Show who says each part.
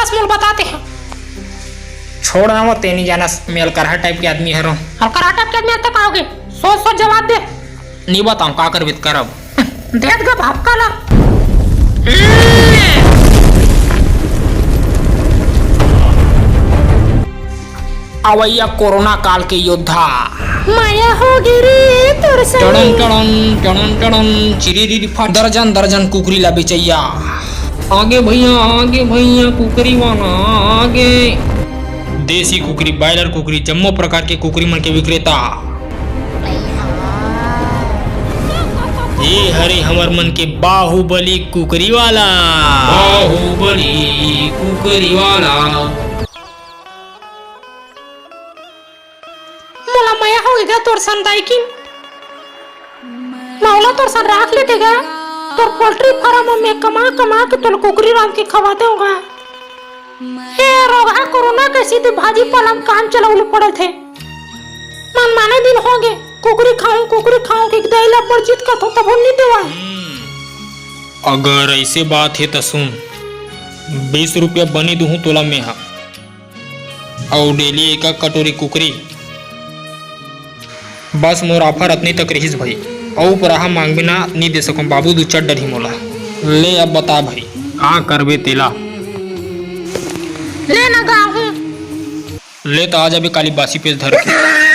Speaker 1: बस मुझे बताते हैं।
Speaker 2: छोड़ ना वो तेनी जाना, मैं अलकरहा टाइप के आदमी है।
Speaker 1: अलकरहा टाइप के आदमी आता कहोगे? सोच सोच जवाब दे।
Speaker 2: नहीं बताऊँ का कर बित करब।
Speaker 1: देख गा भापका ला।
Speaker 2: अवैया कोरोना काल के योद्धा।
Speaker 1: माया हो गिरी तोर से।
Speaker 2: टड़न टड़न टड़न टड़न चिरी फट दर्जन दर्जन कुकरी ला बेचैया। आगे भैया कुकरी वाला आगे। देसी कुकरी, बॉयलर कुकरी, जम्मो प्रकार के कुकरी मन के विक्रेता। ये हरे हमर मन के बाहुबली कुकरी वाला। बाहुबली कुकरी वाला।
Speaker 1: मोला माया हो गया तोर सन दाई की। मौला तोर सन राख लेते गा। तोर पोल्ट्री फार्म में कमा कमा के तोर कुकरी राम के खवाते होगा। हे रोगा कोरोना के सीधे भाजी पालम काम चलाउल पड़े थे। मन माने दिन हो गए कुकरी खाऊं कि दैला पर जीत का तो तब नहीं देवा।
Speaker 2: अगर ऐसे बात है तो सुन, 20 रुपया बनी दूँ तोला में हा और डेली एक कटोरी कुकरी। बस मोर ऑफर अतनी तक रहीस भाई। औ पराहा मांग बिना नहीं दे सकूं बाबू, दू चट डरी मोला। ले अब बता भाई का करबे तेला।
Speaker 1: ले ना गाहूं।
Speaker 2: ले तो आज अभी काली बासी पेज धर के।